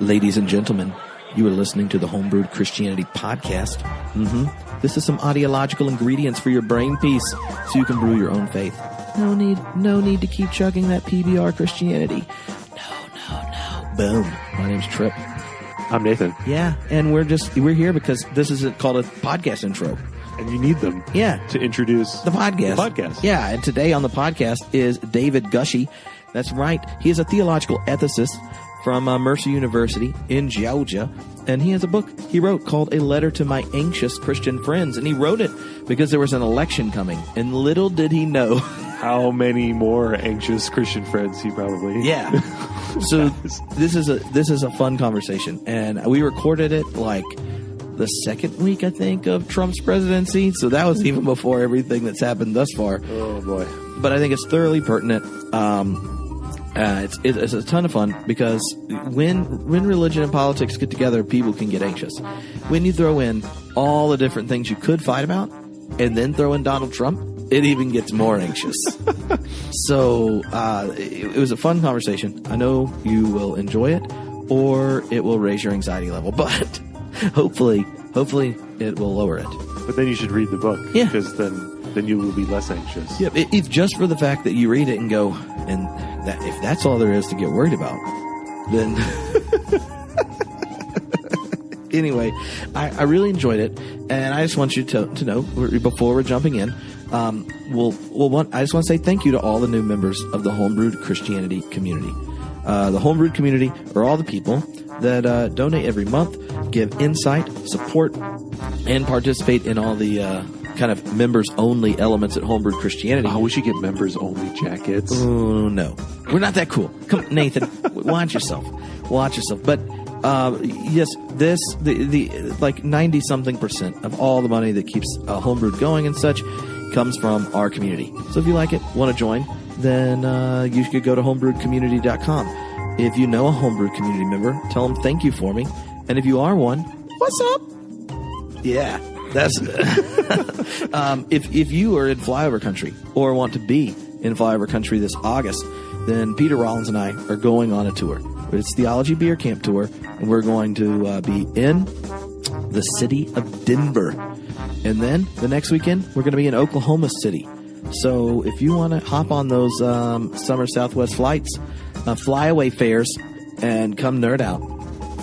Ladies and gentlemen, you are listening to the Homebrewed Christianity podcast. This is some ideological ingredients for your brain piece so you can brew your own faith. No need to keep chugging that PBR Christianity. No. Boom. My name's Trip. I'm Nathan. Yeah, and we're here because this is called a podcast intro. And you need them. Yeah. To introduce the podcast. Yeah, and today on the podcast is David Gushee. That's right. He is a theological ethicist from Mercer University in Georgia, and he has a book he wrote called A Letter to My Anxious Christian Friends, and he wrote it because there was an election coming, and little did he know how many more anxious Christian friends he probably has. So this is a fun conversation, and we recorded it like the second week, I think, of Trump's presidency, so that was even before everything that's happened thus far. Oh boy. But I think it's thoroughly pertinent. It's a ton of fun because when religion and politics get together, people can get anxious. When you throw in all the different things you could fight about and then throw in Donald Trump, it even gets more anxious. So it was a fun conversation. I know you will enjoy it, or it will raise your anxiety level, but hopefully it will lower it. But then you should read the book, because then you will be less anxious. Yeah, it's just for the fact that you read it and go, and that if that's all there is to get worried about, then anyway, I really enjoyed it, and I just want you to know before we're jumping in, I just want to say thank you to all the new members of the Homebrewed Christianity community. The Homebrewed community are all the people that donate every month, give insight, support, and participate in all the kind of members-only elements at Homebrewed Christianity. Oh, we should get members-only jackets. Oh, no. We're not that cool. Come, Nathan, watch yourself. But, yes, the like 90-something% of all the money that keeps Homebrewed going and such comes from our community. So if you like it, want to join, then you could go to homebrewedcommunity.com. If you know a Homebrewed community member, tell them thank you for me. And if you are one, what's up? Yeah. That's if you are in flyover country or want to be in flyover country this August, then Peter Rollins and I are going on a tour. It's Theology Beer Camp Tour, and we're going to be in the city of Denver. And then the next weekend, we're going to be in Oklahoma City. So if you want to hop on those summer Southwest flights, flyaway fares, and come nerd out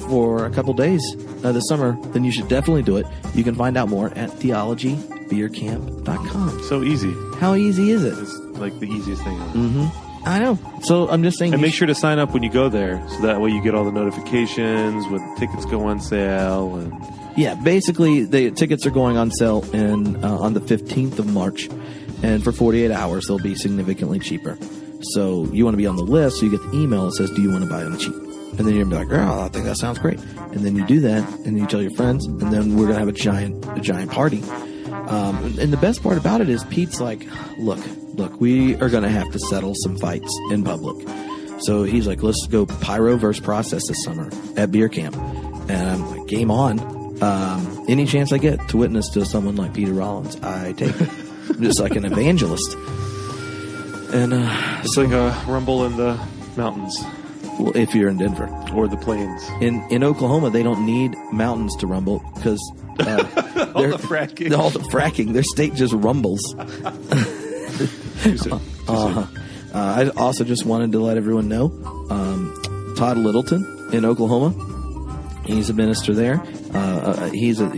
for a couple days this summer, then you should definitely do it. You can find out more at theologybeercamp.com. So easy. How easy is it? It's like the easiest thing ever. I know. So I'm just saying. And make sure to sign up when you go there, so that way you get all the notifications when tickets go on sale. And yeah, basically the tickets are going on sale on the 15th of March, and for 48 hours they'll be significantly cheaper. So you want to be on the list, so you get the email that says, "Do you want to buy on the cheap?" And then you're going to be like, "Oh, I think that sounds great." And then you do that, and then you tell your friends, and then we're going to have a giant party. And the best part about it is Pete's like, look, we are going to have to settle some fights in public. So he's like, let's go pyro versus process this summer at beer camp. And I'm like, game on. Any chance I get to witness to someone like Peter Rollins, I take it. I'm just like an evangelist. And it's like a rumble in the mountains. Well, if you're in Denver. Or the plains. In Oklahoma, they don't need mountains to rumble because all the fracking. Their state just rumbles. I also just wanted to let everyone know, Todd Littleton in Oklahoma, he's a minister there. He's a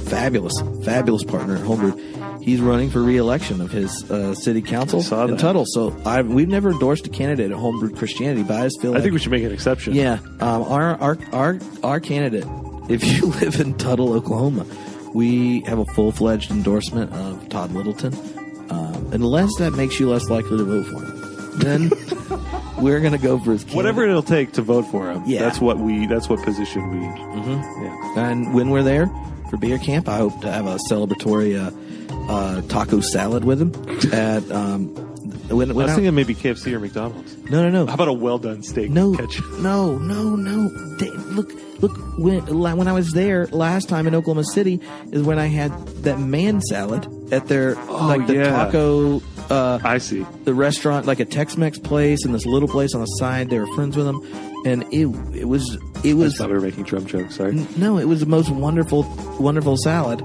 fabulous partner at Homebrewed. He's running for re-election of his city council in Tuttle. So we've never endorsed a candidate at Homebrewed Christianity, but I just feel like... I think we should make an exception. Yeah. Our candidate, if you live in Tuttle, Oklahoma, we have a full-fledged endorsement of Todd Littleton. Unless that makes you less likely to vote for him, then we're going to go for his candidate. Whatever it'll take to vote for him. Yeah. That's what position we... Yeah. And when we're there for beer camp, I hope to have a celebratory... taco salad with him at I was thinking maybe KFC or McDonald's. No. How about a well-done steak? No. Look. When I was there last time in Oklahoma City is when I had that man salad at their taco I see. the restaurant, like a Tex-Mex place, and this little place on the side. They were friends with him, and it was. I thought we were making Trump jokes. Sorry. No, it was the most wonderful salad.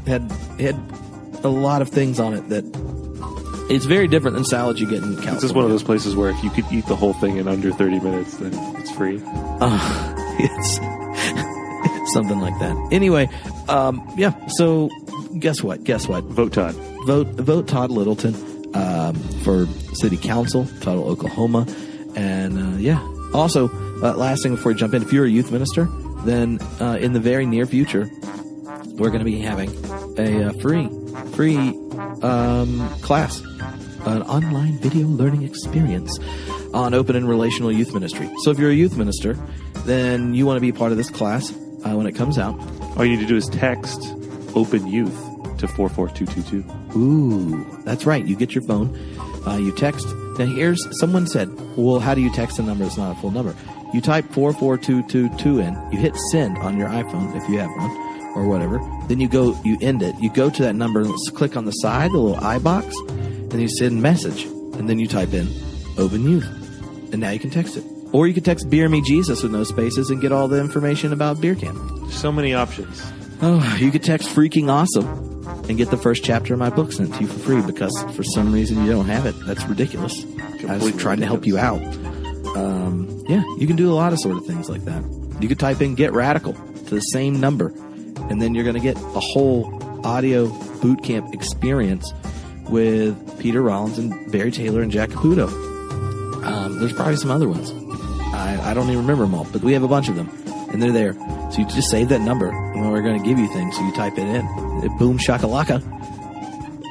It had a lot of things on it that it's very different than salads you get in California. This is one of those places where if you could eat the whole thing in under 30 minutes, then it's free. It's something like that. Anyway, yeah. So guess what? Vote Todd. Vote Todd Littleton for city council, Tuttle, Oklahoma, and yeah. Also, last thing before we jump in, if you're a youth minister, then in the very near future, we're going to be having a free class, an online video learning experience on open and relational youth ministry. So if you're a youth minister, then you want to be part of this class when it comes out. All you need to do is text Open Youth to 44222. Ooh, that's right. You get your phone, you text. Now someone said, well, how do you text a number that's not a full number? You type 44222 in, you hit send on your iPhone if you have one, or whatever. Then you end it. You go to that number and click on the side, the little I box, and you send message. And then you type in Open Youth. And now you can text it. Or you can text Beer Me Jesus with no spaces and get all the information about beer camp. So many options. Oh, you could text Freaking Awesome and get the first chapter of my book sent to you for free because for some reason you don't have it. That's ridiculous. I was trying to help you out. Yeah, you can do a lot of sort of things like that. You could type in Get Radical to the same number, and then you're going to get a whole audio boot camp experience with Peter Rollins and Barry Taylor and Jack Caputo. There's probably some other ones. I don't even remember them all, but we have a bunch of them, and they're there. So you just save that number, and we're going to give you things, so you type it in. Boom, shakalaka.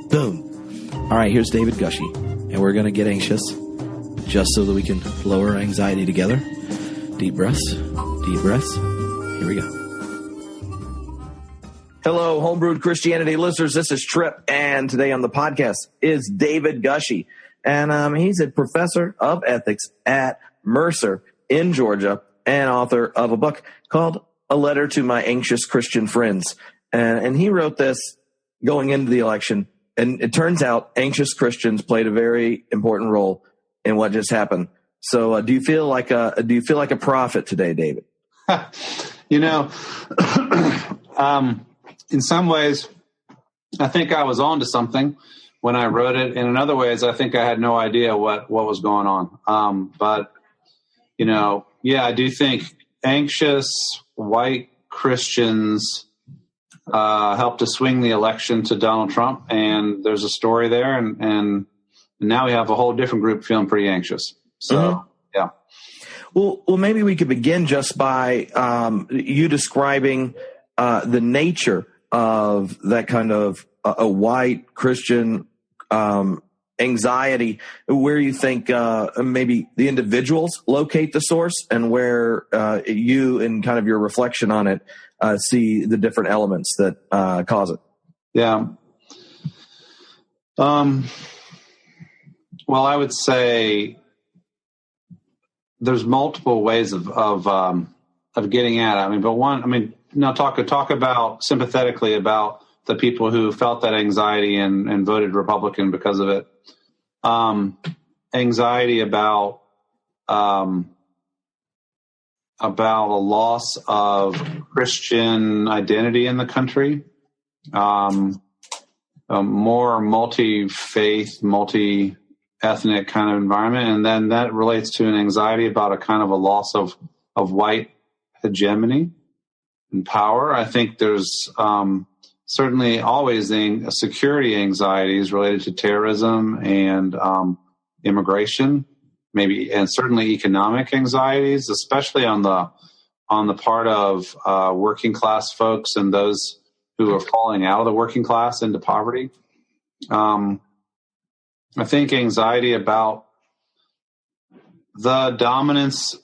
Boom. All right, here's David Gushee, and we're going to get anxious just so that we can lower anxiety together. Deep breaths. Deep breaths. Here we go. Hello, Homebrewed Christianity listeners. This is Tripp, and today on the podcast is David Gushee. And he's a professor of ethics at Mercer in Georgia and author of a book called A Letter to My Anxious Christian Friends. And he wrote this going into the election. And it turns out anxious Christians played a very important role in what just happened. So do you feel like a prophet today, David? In some ways, I think I was on to something when I wrote it. And in other ways, I think I had no idea what was going on. But I do think anxious white Christians helped to swing the election to Donald Trump. And there's a story there. And now we have a whole different group feeling pretty anxious. So, yeah. Well, maybe we could begin just by you describing the nature of that kind of a white Christian anxiety, where you think maybe the individuals locate the source, and where you, in kind of your reflection on it, see the different elements that cause it. Yeah. Well, I would say there's multiple ways of getting at it. Talk about sympathetically about the people who felt that anxiety and voted Republican because of it. Anxiety about a loss of Christian identity in the country, a more multi-faith, multi-ethnic kind of environment. And then that relates to an anxiety about a kind of a loss of white hegemony and power. I think there's certainly always security anxieties related to terrorism and immigration, maybe, and certainly economic anxieties, especially on the part of working class folks and those who are falling out of the working class into poverty. I think anxiety about the dominance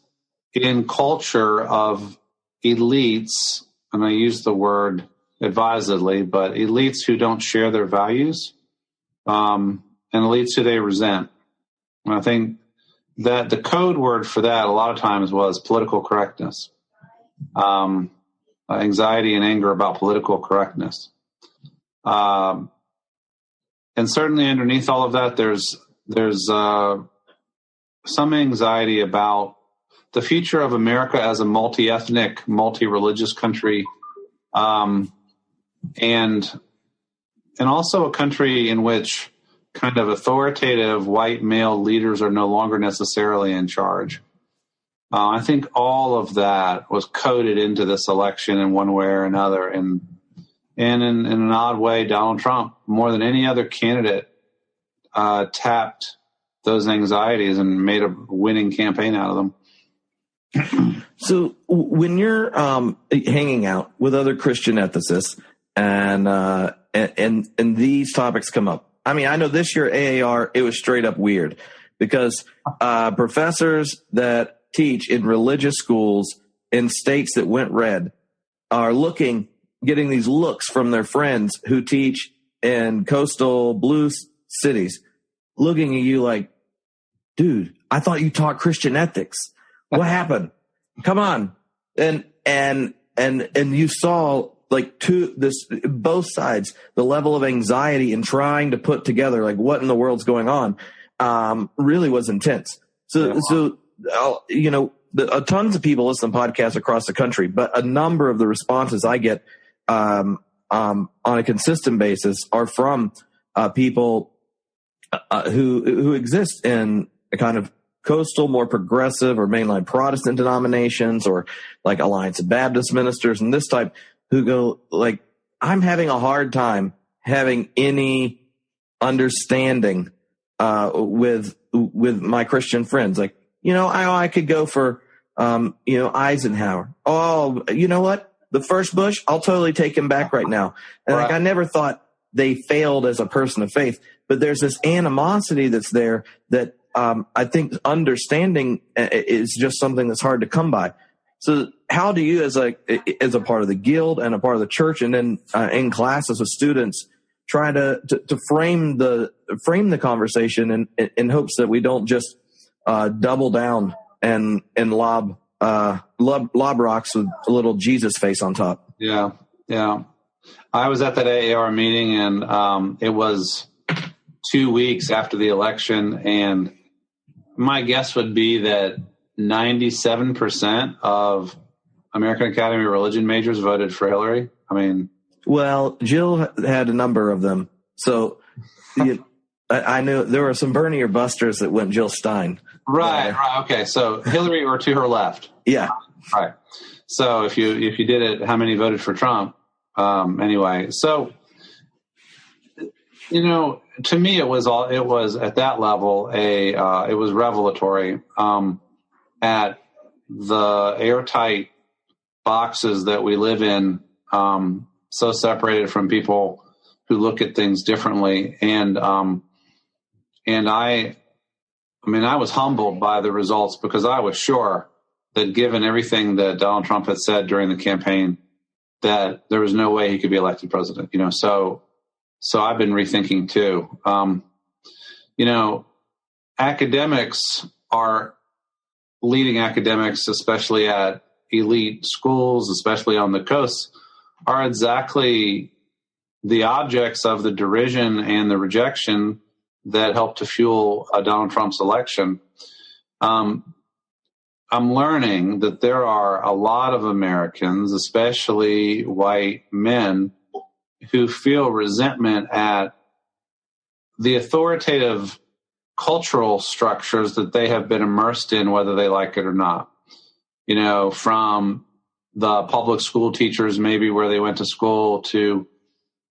in culture of elites, and I use the word advisedly, but elites who don't share their values, and elites who they resent. And I think that the code word for that a lot of times was political correctness, anxiety and anger about political correctness. And certainly underneath all of that, there's some anxiety about the future of America as a multi-ethnic, multi-religious country, and also a country in which kind of authoritative white male leaders are no longer necessarily in charge. I think all of that was coded into this election in one way or another. And in an odd way, Donald Trump, more than any other candidate, tapped those anxieties and made a winning campaign out of them. So when you're hanging out with other Christian ethicists and these topics come up, I mean, I know this year AAR, it was straight up weird because professors that teach in religious schools in states that went red are getting these looks from their friends who teach in coastal blue cities, looking at you like, dude, I thought you taught Christian ethics. What happened? Come on. And you saw like both sides, the level of anxiety in trying to put together like what in the world's going on, really was intense. So tons of people listen to podcasts across the country, but a number of the responses I get, on a consistent basis are from, people, who exist in a kind of coastal, more progressive or mainline Protestant denominations or like Alliance of Baptist ministers and this type who go like, I'm having a hard time having any understanding, with my Christian friends. Like, I could go for, Eisenhower. Oh, you know what? The first Bush, I'll totally take him back right now. And like, I never thought they failed as a person of faith, but there's this animosity that's there that, I think understanding is just something that's hard to come by. So how do you as a part of the guild and a part of the church and then in classes with students try to frame the conversation in hopes that we don't just double down and lob rocks with a little Jesus face on top? Yeah. I was at that AAR meeting and it was 2 weeks after the election, and my guess would be that 97% of American Academy of Religion majors voted for Hillary. I mean, well, Jill had a number of them. So I knew there were some Bernie or busters that went Jill Stein. Right. Okay. So Hillary or to her left. Yeah. Right. So if you did it, how many voted for Trump? Anyway, so, to me, it was at that level, it was revelatory, at the airtight boxes that we live in, so separated from people who look at things differently. And I was humbled by the results because I was sure that given everything that Donald Trump had said during the campaign, that there was no way he could be elected president, So I've been rethinking too. Academics are leading academics, especially at elite schools, especially on the coast, are exactly the objects of the derision and the rejection that helped to fuel Donald Trump's election. I'm learning that there are a lot of Americans, especially white men, who feel resentment at the authoritative cultural structures that they have been immersed in, whether they like it or not. From the public school teachers, maybe where they went to school, to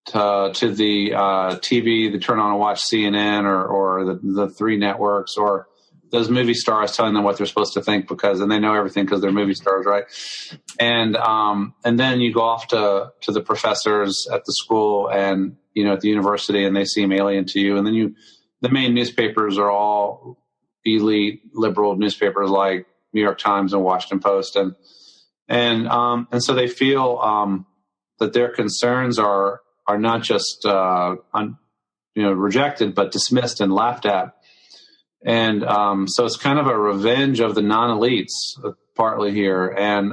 the TV, they turn on and watch CNN or the three networks, or those movie stars telling them what they're supposed to think and they know everything because they're movie stars, right? And then you go off to the professors at the school and, at the university, and they seem alien to you. And then the main newspapers are all elite liberal newspapers like New York Times and Washington Post. And so they feel, that their concerns are not just, rejected, but dismissed and laughed at. And so it's kind of a revenge of the non-elites partly here. And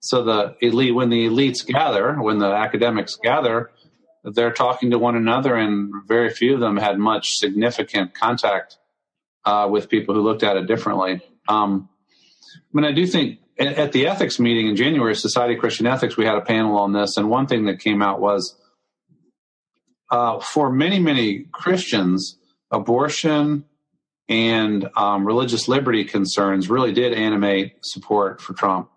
so when the elites gather, when the academics gather, they're talking to one another, and very few of them had much significant contact with people who looked at it differently. I do think at the ethics meeting in January, Society of Christian Ethics, we had a panel on this, and one thing that came out was for many, many Christians, abortion and religious liberty concerns really did animate support for Trump.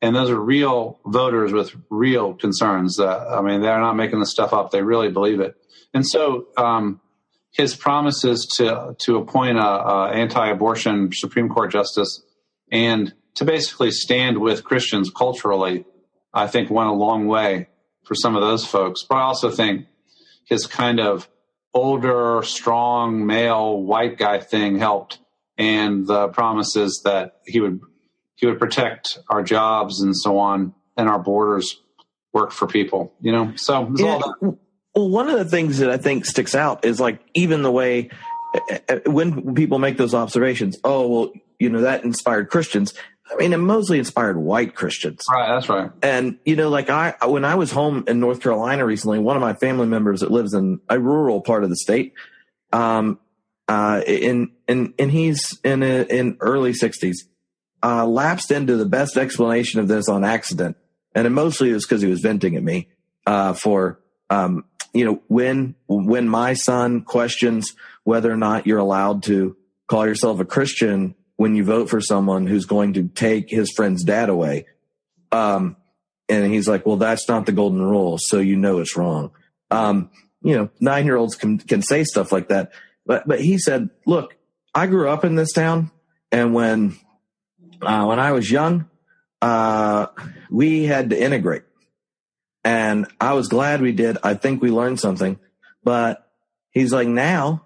And those are real voters with real concerns. They're not making this stuff up. They really believe it. And so his promises to appoint a anti-abortion Supreme Court justice and to basically stand with Christians culturally, I think went a long way for some of those folks. But I also think his kind of older, strong, male, white guy thing helped, and the promises that he would protect our jobs and so on, and our borders work for people, So it's all that. Well, one of the things that I think sticks out is like even the way when people make those observations, that inspired Christians. It mostly inspired white Christians. Right, that's right. And, when I was home in North Carolina recently, one of my family members that lives in a rural part of the state, and he's in early 60s, lapsed into the best explanation of this on accident. And it mostly was because he was venting at me when my son questions whether or not you're allowed to call yourself a Christian when you vote for someone who's going to take his friend's dad away. And he's like, well, that's not the golden rule, so it's wrong. 9-year-olds can say stuff like that. But he said, look, I grew up in this town, and when I was young, we had to integrate. And I was glad we did. I think we learned something. But he's like, now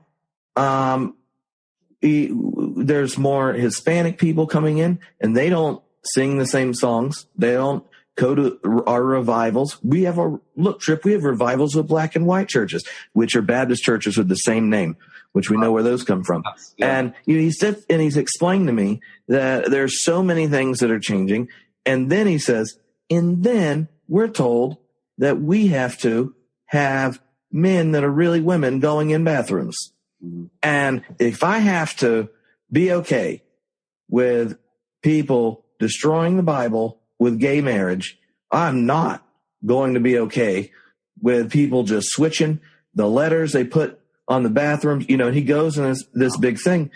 there's more Hispanic people coming in, and they don't sing the same songs. They don't go to our revivals. We have revivals with black and white churches, which are Baptist churches with the same name, which we know where those come from. Yeah. And he said, and he's explained to me that there's so many things that are changing. And then he says, and then we're told that we have to have men that are really women going in bathrooms. Mm-hmm. And if I have to be okay with people destroying the Bible with gay marriage, I'm not going to be okay with people just switching the letters they put on the bathrooms. And he goes in this big thing.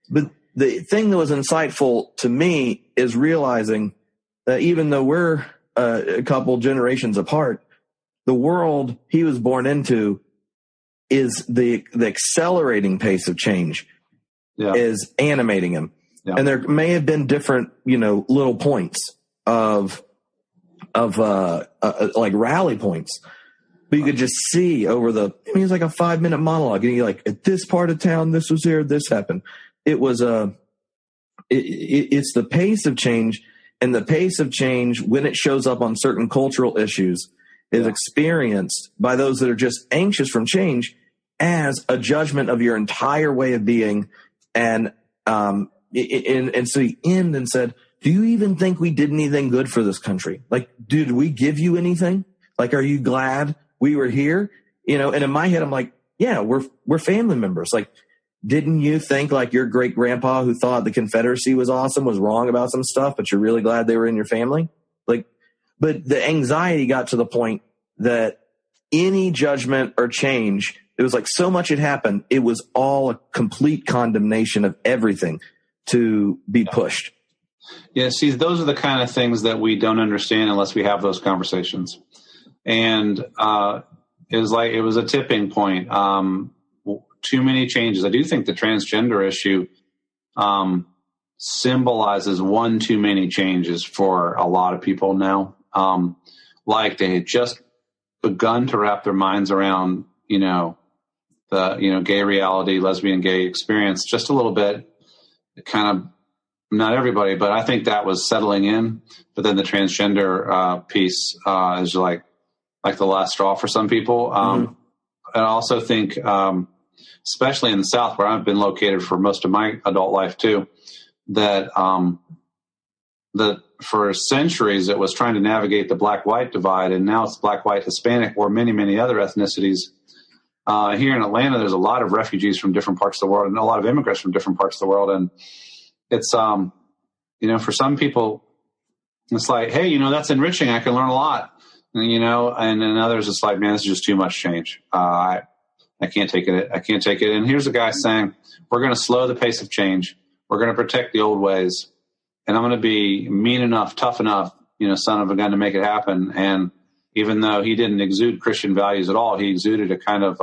But the thing that was insightful to me is realizing that even though we're a couple generations apart, the world he was born into is the accelerating pace of change is animating him. Yeah. And there may have been different, little points of like rally points, but you could just see over it's like a 5-minute monologue, and you're like, at this part of town, this was here, this happened. It was it's the pace of change, and the pace of change when it shows up on certain cultural issues is experienced by those that are just anxious from change as a judgment of your entire way of being. And so he ended and said, do you even think we did anything good for this country? Like, did we give you anything? Like, are you glad we were here? And in my head, I'm like, yeah, we're family members. Like, didn't you think like your great grandpa who thought the Confederacy was awesome was wrong about some stuff, but you're really glad they were in your family? Like, but the anxiety got to the point that any judgment or change, it was like so much had happened. It was all a complete condemnation of everything to be pushed. Yeah, see, those are the kind of things that we don't understand unless we have those conversations. And it was a tipping point. Too many changes. I do think the transgender issue symbolizes one too many changes for a lot of people now. Like they had just begun to wrap their minds around, the gay reality, lesbian gay experience just a little bit. Kind of, not everybody, but I think that was settling in. But then the transgender piece is like the last straw for some people. I also think, especially in the South, where I've been located for most of my adult life too, that for centuries it was trying to navigate the black-white divide, and now it's black-white Hispanic or many, many other ethnicities. Here in Atlanta, there's a lot of refugees from different parts of the world and a lot of immigrants from different parts of the world. And it's, for some people, it's like, hey, that's enriching. I can learn a lot, and then others, it's like, man, this is just too much change. I can't take it. I can't take it. And here's a guy saying, we're going to slow the pace of change. We're going to protect the old ways. And I'm going to be mean enough, tough enough, son of a gun to make it happen. And even though he didn't exude Christian values at all, he exuded a kind of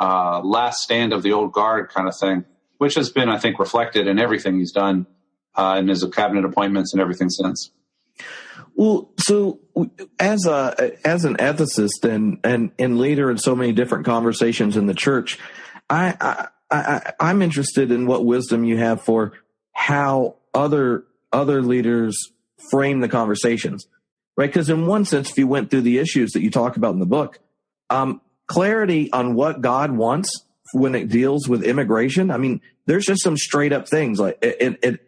last stand of the old guard kind of thing, which has been, I think, reflected in everything he's done in his cabinet appointments and everything since. Well, so as an ethicist and leader in so many different conversations in the church, I'm interested in what wisdom you have for how other leaders frame the conversations, right? Because in one sense, if you went through the issues that you talk about in the book, clarity on what God wants when it deals with immigration. I mean, there's just some straight up things like,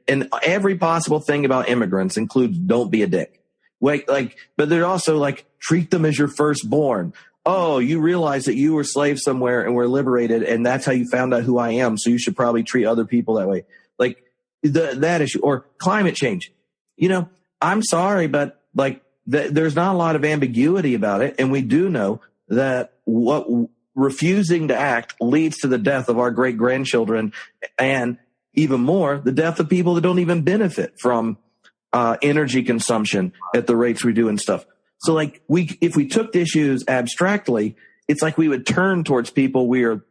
and every possible thing about immigrants includes don't be a dick. But they're also like, treat them as your firstborn. Oh, you realize that you were slaves somewhere and were liberated, and that's how you found out who I am. So you should probably treat other people that way. Like that issue or climate change. I'm sorry, but there's not a lot of ambiguity about it. And we do know that what refusing to act leads to the death of our great grandchildren, and even more, the death of people that don't even benefit from energy consumption at the rates we do and stuff. So if we took the issues abstractly, it's like we would turn towards people we are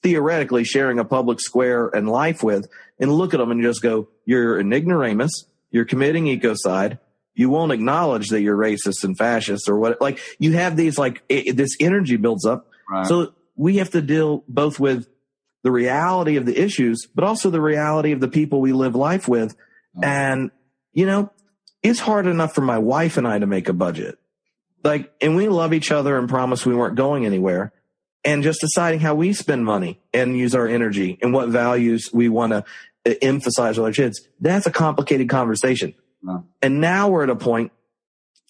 theoretically sharing a public square and life with and look at them and just go, you're an ignoramus, you're committing ecocide, you won't acknowledge that you're racist and fascist or what. You have these this energy builds up. Right. So we have to deal both with the reality of the issues, but also the reality of the people we live life with. And, it's hard enough for my wife and I to make a budget. And we love each other and promise we weren't going anywhere. And just deciding how we spend money and use our energy and what values we want to emphasize with our kids. That's a complicated conversation. Wow. And now we're at a point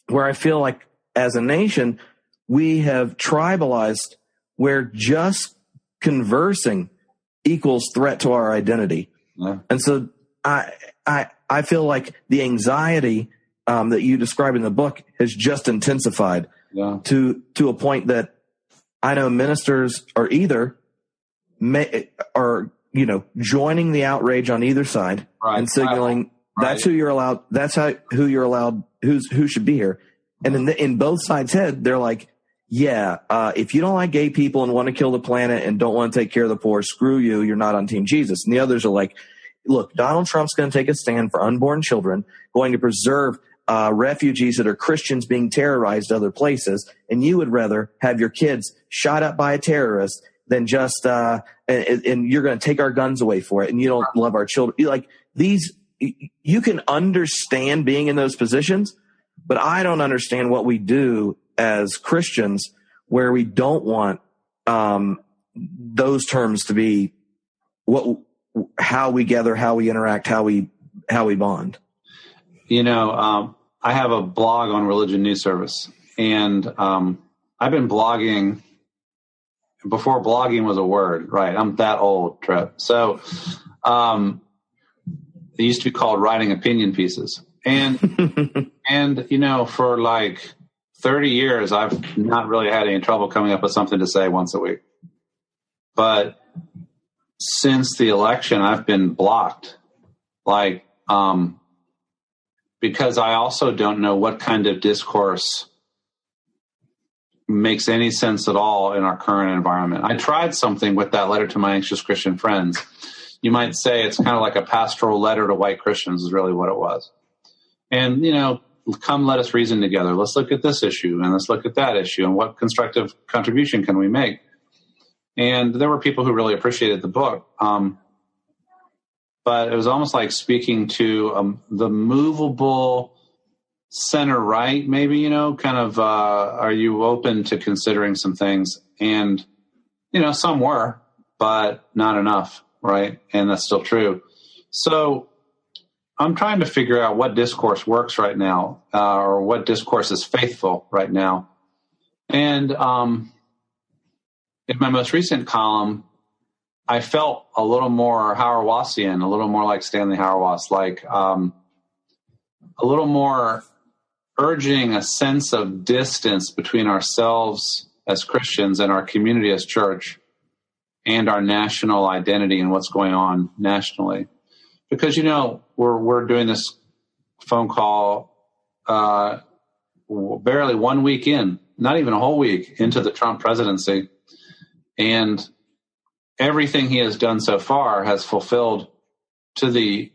where I feel like as a nation, we have tribalized where just conversing equals threat to our identity. Yeah. And so I feel like the anxiety that you describe in the book has just intensified to a point that I know ministers are either joining the outrage on either side and signaling that's who you're allowed. That's who you're allowed. Who should be here. And in both sides' head, they're like, if you don't like gay people and want to kill the planet and don't want to take care of the poor, screw you. You're not on Team Jesus. And the others are like, look, Donald Trump's going to take a stand for unborn children, going to preserve refugees that are Christians being terrorized other places, and you would rather have your kids shot up by a terrorist than just and you're going to take our guns away for it, and you don't love our children. You can understand being in those positions, but I don't understand what we do as Christians where we don't want those terms to be how we gather, how we interact, how we bond. I have a blog on Religion News Service, and I've been blogging before blogging was a word, right? I'm that old, Trev. So it used to be called writing opinion pieces. And, for 30 years, I've not really had any trouble coming up with something to say once a week. But since the election, I've been blocked. Because I also don't know what kind of discourse makes any sense at all in our current environment. I tried something with that letter to my anxious Christian friends. You might say it's kind of like a pastoral letter to white Christians is really what it was. And, come let us reason together. Let's look at this issue and let's look at that issue and what constructive contribution can we make? And there were people who really appreciated the book. But it was almost like speaking to the movable center right, maybe, are you open to considering some things? And, some were, but not enough, right? And that's still true. So I'm trying to figure out what discourse works right now, or what discourse is faithful right now. And in my most recent column, I felt a little more Hauerwasian, a little more like Stanley Hauerwas, like a little more urging a sense of distance between ourselves as Christians and our community as church and our national identity and what's going on nationally. Because, we're doing this phone call barely 1 week in, not even a whole week into the Trump presidency. And everything he has done so far has fulfilled, to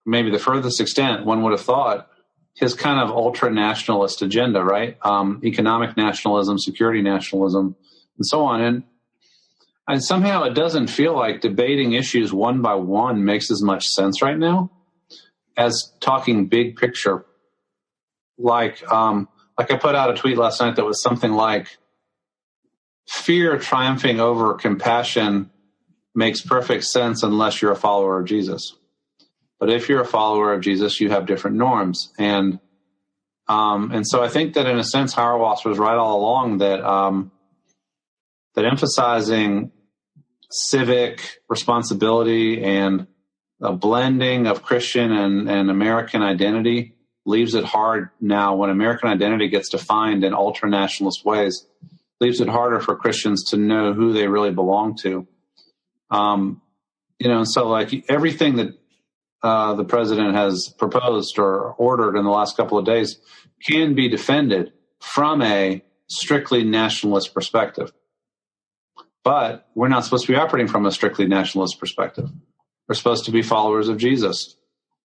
maybe the furthest extent one would have thought, his kind of ultra-nationalist agenda, right? Economic nationalism, security nationalism, and so on. And somehow it doesn't feel like debating issues one by one makes as much sense right now as talking big picture. Like I put out a tweet last night that was something like, fear triumphing over compassion makes perfect sense unless you're a follower of Jesus. But if you're a follower of Jesus, you have different norms. And so I think that in a sense, Hauerwas was right all along that emphasizing civic responsibility and a blending of Christian and American identity leaves it hard now when American identity gets defined in ultra-nationalist ways, leaves it harder for Christians to know who they really belong to. So like everything that the president has proposed or ordered in the last couple of days can be defended from a strictly nationalist perspective. But we're not supposed to be operating from a strictly nationalist perspective. We're supposed to be followers of Jesus.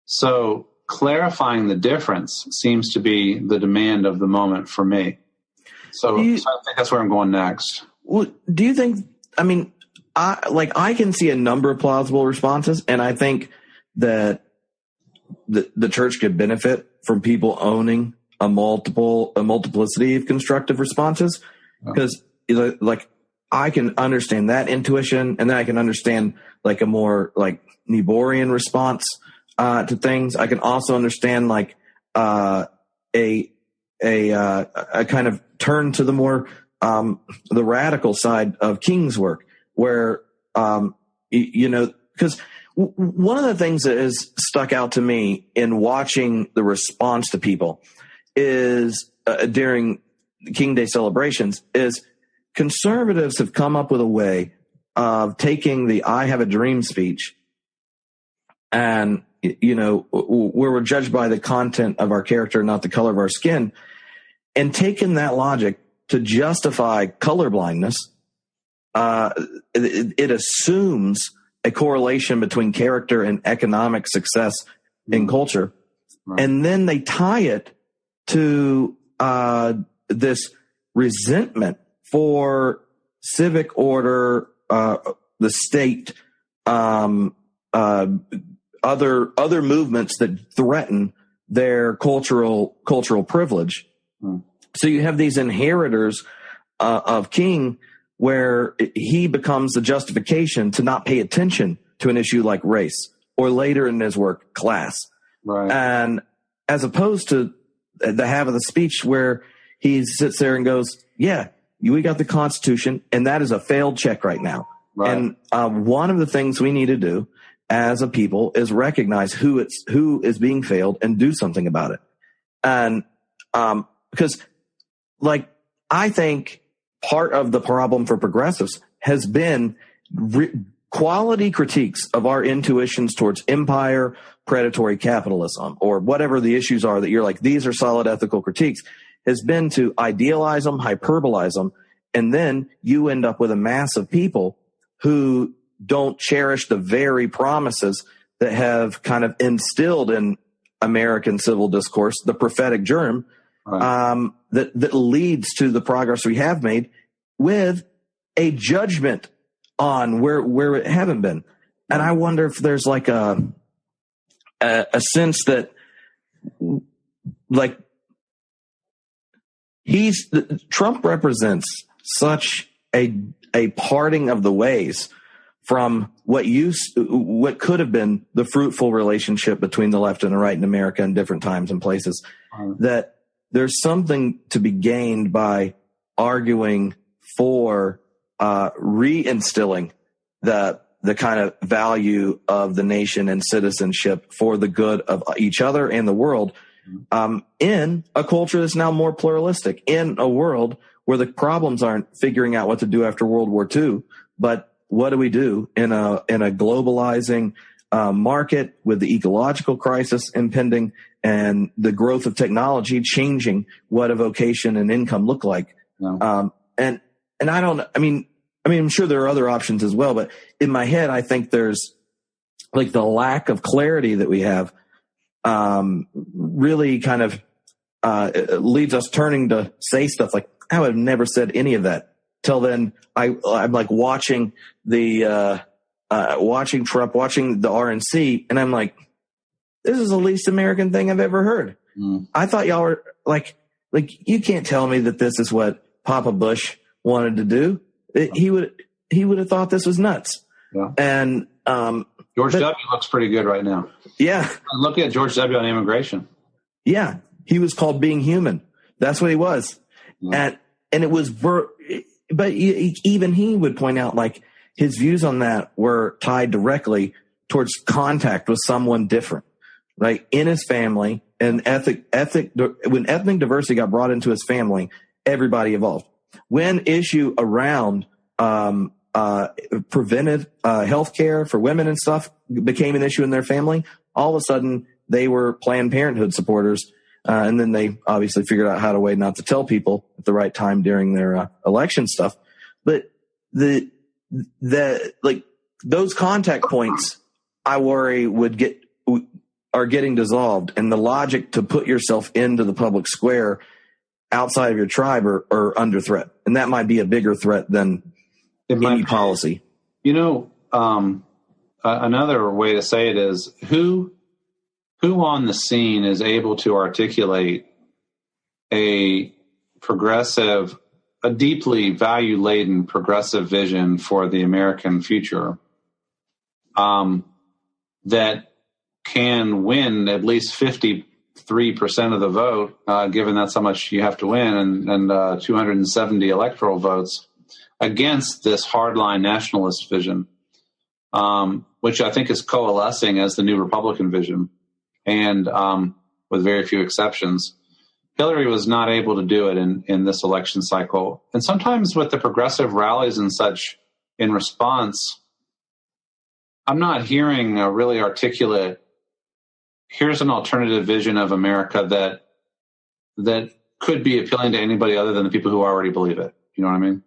So clarifying the difference seems to be the demand of the moment for me. So I think that's where I'm going next. Well, do you think, I can see a number of plausible responses, and I think that the church could benefit from people owning a multiplicity of constructive responses, because I can understand that intuition, and then I can understand like a more like Niebuhrian response to things. I can also understand like a kind of turn to the more the radical side of King's work, where because one of the things that has stuck out to me in watching the response to people is during King Day celebrations is conservatives have come up with a way of taking the "I have a dream" speech, and where we're judged by the content of our character, not the color of our skin, and taken that logic to justify colorblindness. It assumes a correlation between character and economic success in culture. Right. And then they tie it to this resentment for civic order, the state, other movements that threaten their cultural privilege. So you have these inheritors of King, where he becomes the justification to not pay attention to an issue like race, or later in his work, class. Right. And as opposed to the half of the speech where he sits there and goes, yeah, we got the Constitution, and that is a failed check right now. Right. And one of the things we need to do as a people is recognize who is being failed and do something about it. And because I think part of the problem for progressives has been quality critiques of our intuitions towards empire, predatory capitalism, or whatever the issues are that you're like, these are solid ethical critiques, has been to idealize them, hyperbolize them, and then you end up with a mass of people who don't cherish the very promises that have kind of instilled in American civil discourse the prophetic germ. Right. That leads to the progress we have made, with a judgment on where it haven't been. And I wonder if there's like a sense that like Trump represents such a parting of the ways from what could have been the fruitful relationship between the left and the right in America in different times and places, that there's something to be gained by arguing for reinstilling the kind of value of the nation and citizenship for the good of each other and the world, in a culture that's now more pluralistic, in a world where the problems aren't figuring out what to do after World War II, but what do we do in a globalizing market with the ecological crisis impending and the growth of technology changing what a vocation and income look like. Yeah. And I'm sure there are other options as well, but in my head, I think there's like the lack of clarity that we have, really kind of, leaves us turning to say stuff like, I would have never said any of that. Till then, I'm like watching Trump, watching the RNC, and I'm like, this is the least American thing I've ever heard. I thought y'all were like, you can't tell me that this is what Papa Bush wanted to do. He would have thought this was nuts. Yeah. And George W. looks pretty good right now. Yeah. Look at George W. on immigration. Yeah. He was called being human. That's what he was. Yeah. And it was, but even he would point out like his views on that were tied directly towards contact with someone different, like in his family, and when ethnic diversity got brought into his family, everybody evolved. When issue around preventive health care for women and stuff became an issue in their family, all of a sudden they were Planned Parenthood supporters. And then they obviously figured out how to way not to tell people at the right time during their election stuff. But like those contact points, I worry are getting dissolved, and the logic to put yourself into the public square outside of your tribe are under threat. And that might be a bigger threat than any policy. Another way to say it is who on the scene is able to articulate a deeply value-laden progressive vision for the American future, that can win at least 53% of the vote, given that's how much you have to win, and 270 electoral votes against this hardline nationalist vision, which I think is coalescing as the new Republican vision, and with very few exceptions. Hillary was not able to do it in this election cycle. And sometimes with the progressive rallies and such in response, I'm not hearing a really articulate, here's an alternative vision of America that could be appealing to anybody other than the people who already believe it. You know what I mean?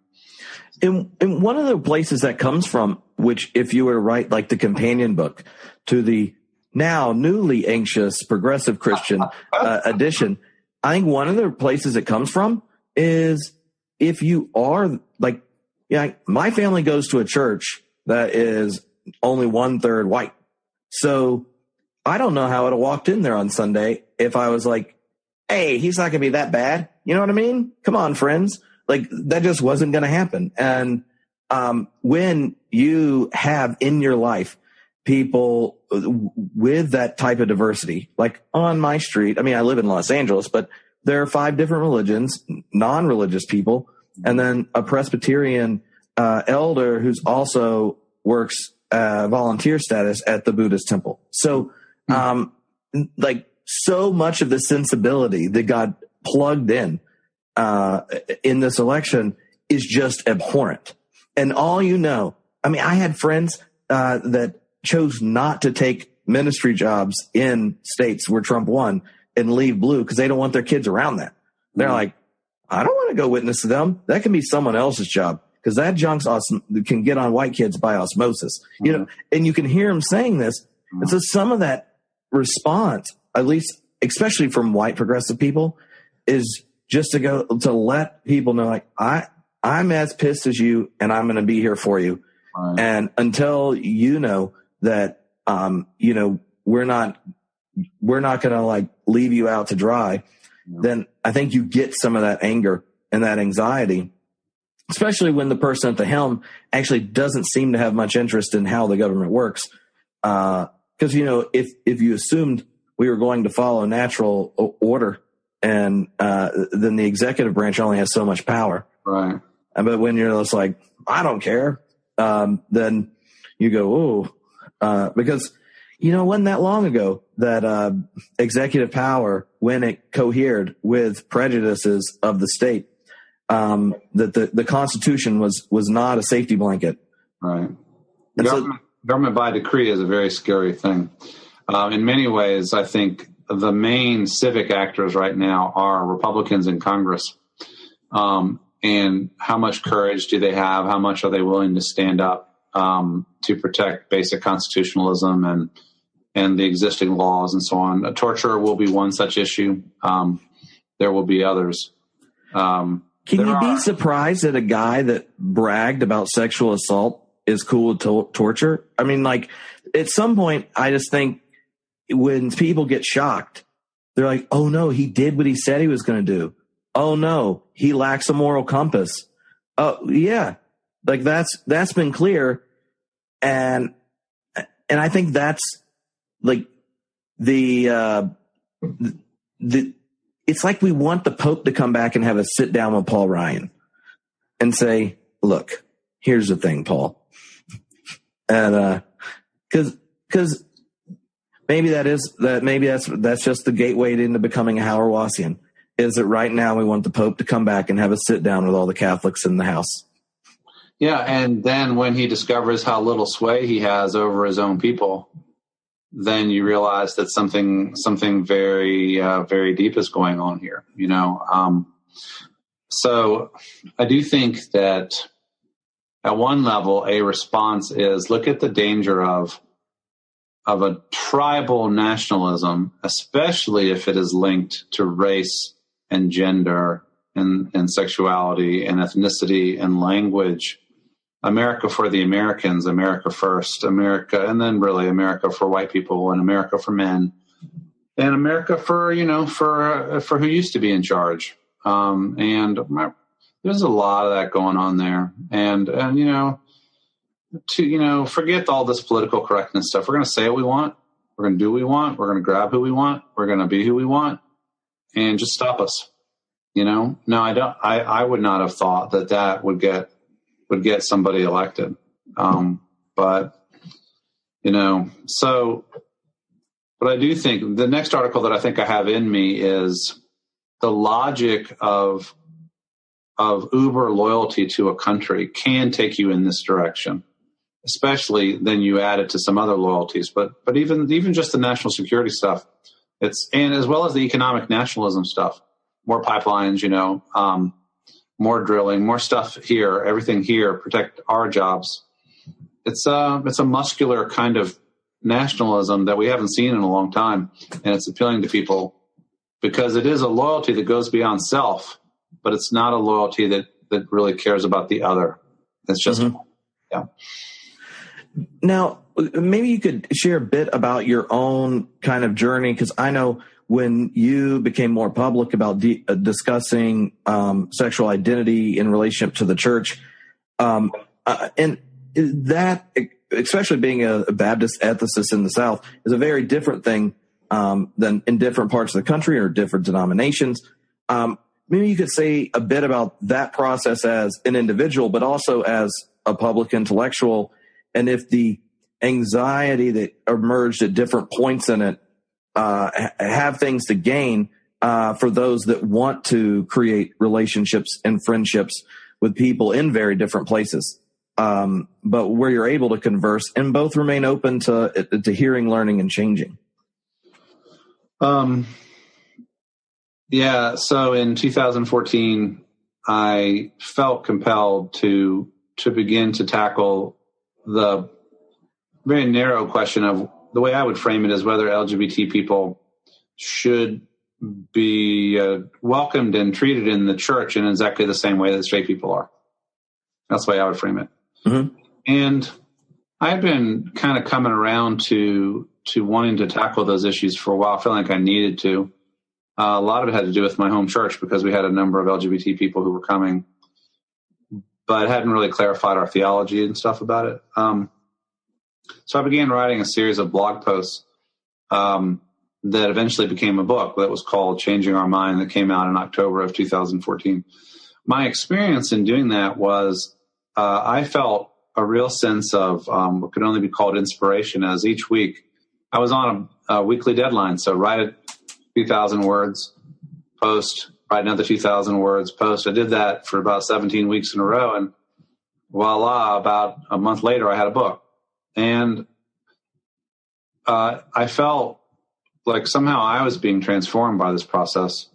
And one of the places that comes from, which if you were to write like the companion book to the now newly anxious progressive Christian edition, I think one of the places it comes from is if you are like, my family goes to a church that is only 1/3 white. So I don't know how I would have walked in there on Sunday if I was like, hey, he's not going to be that bad. You know what I mean? Come on, friends. Like that just wasn't going to happen. And when you have in your life people with that type of diversity, like on my street, I mean, I live in Los Angeles, but there are 5 different religions, non-religious people, and then a Presbyterian elder who's also works volunteer status at the Buddhist temple. So, like so much of the sensibility that got plugged in this election is just abhorrent. And all I mean, I had friends that chose not to take ministry jobs in states where Trump won and leave blue because they don't want their kids around that. They're like, I don't want to go witness to them. That can be someone else's job because that junk can get on white kids by osmosis. You know, and you can hear him saying this. And so some of that response, at least especially from white progressive people, is just to let people know, like, I'm as pissed as you, and I'm going to be here for you. Right. And until you know that, we're not going to like leave you out to dry, then I think you get some of that anger and that anxiety. especially when the person at the helm actually doesn't seem to have much interest in how the government works. Because, if you assumed we were going to follow natural order, and then the executive branch only has so much power. Right. But when you're just like, I don't care, then you go, because, it wasn't that long ago that executive power, when it cohered with prejudices of the state, that the Constitution was not a safety blanket. Right. Government by decree is a very scary thing. In many ways, I think the main civic actors right now are Republicans in Congress. And how much courage do they have? How much are they willing to stand up to protect basic constitutionalism and the existing laws and so on? Torture will be one such issue. There will be others. Can you be surprised that a guy that bragged about sexual assault is cool with torture? I mean, like, at some point, I just think when people get shocked, they're like, oh no, he did what he said he was going to do. Oh no, he lacks a moral compass. Oh yeah. Like that's been clear. And I think that's like it's like we want the Pope to come back and have a sit down with Paul Ryan and say, look, here's the thing, Paul. And, cause maybe that's just the gateway into becoming a Hauerwasian, is that right now we want the Pope to come back and have a sit down with all the Catholics in the house. Yeah. And then when he discovers how little sway he has over his own people, then you realize that something very, very deep is going on here, So I do think that at one level, a response is look at the danger of a tribal nationalism, especially if it is linked to race and gender and sexuality and ethnicity and language. America for the Americans, America first, America, and then really America for white people and America for men, and America for who used to be in charge. And there's a lot of that going on there. And forget all this political correctness stuff. We're going to say what we want. We're going to do what we want. We're going to grab who we want. We're going to be who we want, and just stop us. No, I don't. I would not have thought that would get somebody elected. But I do think the next article that I think I have in me is the logic of uber loyalty to a country can take you in this direction, especially then you add it to some other loyalties. But even just the national security stuff, and as well as the economic nationalism stuff, more pipelines, more drilling, more stuff here, everything here, protect our jobs. It's a muscular kind of nationalism that we haven't seen in a long time, and it's appealing to people because it is a loyalty that goes beyond self, but it's not a loyalty that really cares about the other. It's just, yeah. Now, maybe you could share a bit about your own kind of journey, because I know when you became more public about discussing sexual identity in relationship to the church, and that, especially being a Baptist ethicist in the South, is a very different thing than in different parts of the country or different denominations. Maybe you could say a bit about that process as an individual, but also as a public intellectual, and if the anxiety that emerged at different points in it have things to gain for those that want to create relationships and friendships with people in very different places, but where you're able to converse and both remain open to hearing, learning, and changing. Yeah. So in 2014, I felt compelled to begin to tackle the very narrow question of, the way I would frame it is whether LGBT people should be welcomed and treated in the church in exactly the same way that straight people are. That's the way I would frame it. Mm-hmm. And I've been kind of coming around to wanting to tackle those issues for a while, feeling like I needed to. A lot of it had to do with my home church because we had a number of LGBT people who were coming. but hadn't really clarified our theology and stuff about it. So I began writing a series of blog posts that eventually became a book that was called Changing Our Mind, that came out in October of 2014. My experience in doing that was I felt a real sense of what could only be called inspiration, as each week I was on a weekly deadline. So write 2,000 words, post, write another 2,000 words, post. I did that for about 17 weeks in a row, and voila, about a month later, I had a book. And I felt like somehow I was being transformed by this process,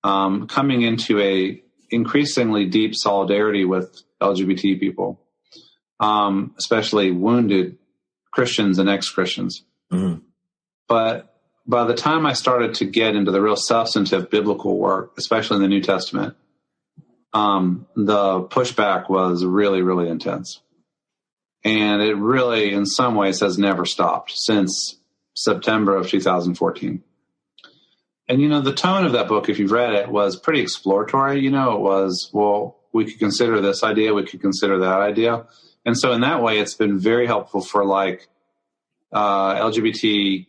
coming into a increasingly deep solidarity with LGBT people, especially wounded Christians and ex-Christians. Mm-hmm. But by the time I started to get into the real substantive biblical work, especially in the New Testament, the pushback was really, really intense. And it really, in some ways, has never stopped since September of 2014. And, the tone of that book, if you've read it, was pretty exploratory. It was, well, we could consider this idea, we could consider that idea. And so in that way, it's been very helpful for LGBT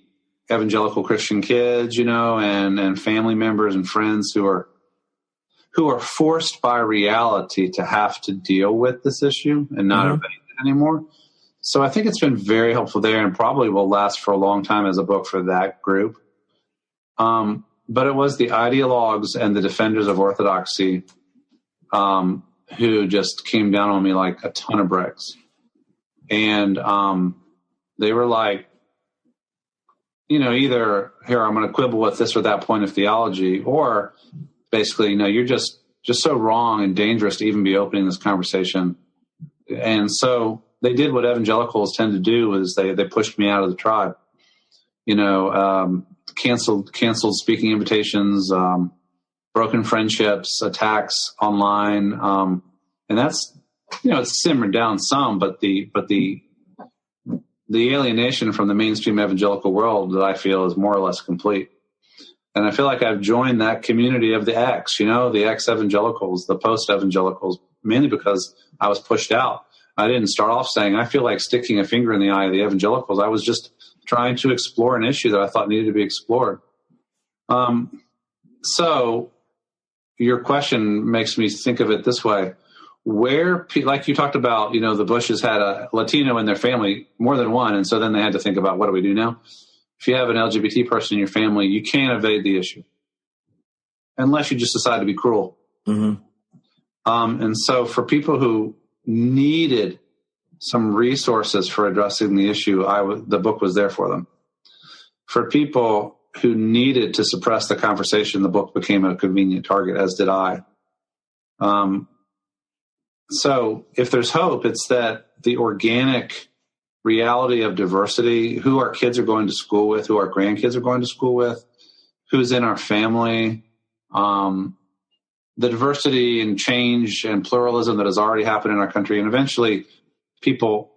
evangelical Christian kids, and family members and friends who are forced by reality to have to deal with this issue and not evade it anymore. So I think it's been very helpful there, and probably will last for a long time as a book for that group. But it was the ideologues and the defenders of orthodoxy who just came down on me like a ton of bricks. And they were like, either here, I'm going to quibble with this or that point of theology, or basically, you're just so wrong and dangerous to even be opening this conversation. And so they did what evangelicals tend to do, is they pushed me out of the tribe, canceled speaking invitations, broken friendships, attacks online. And that's, it's simmered down some, but the alienation from the mainstream evangelical world that I feel is more or less complete. And I feel like I've joined that community of the ex, the ex-evangelicals, the post-evangelicals, mainly because I was pushed out. I didn't start off saying, I feel like sticking a finger in the eye of the evangelicals. I was just trying to explore an issue that I thought needed to be explored. So your question makes me think of it this way. Where, like you talked about, the Bushes had a Latino in their family, more than one, and so then they had to think about, what do we do now? If you have an LGBT person in your family, you can't evade the issue unless you just decide to be cruel. Mm-hmm. And so for people who needed some resources for addressing the issue, the book was there for them. For people who needed to suppress the conversation, the book became a convenient target, as did I. So if there's hope, it's that the organic reality of diversity, who our kids are going to school with, who our grandkids are going to school with, who's in our family, the diversity and change and pluralism that has already happened in our country. And eventually people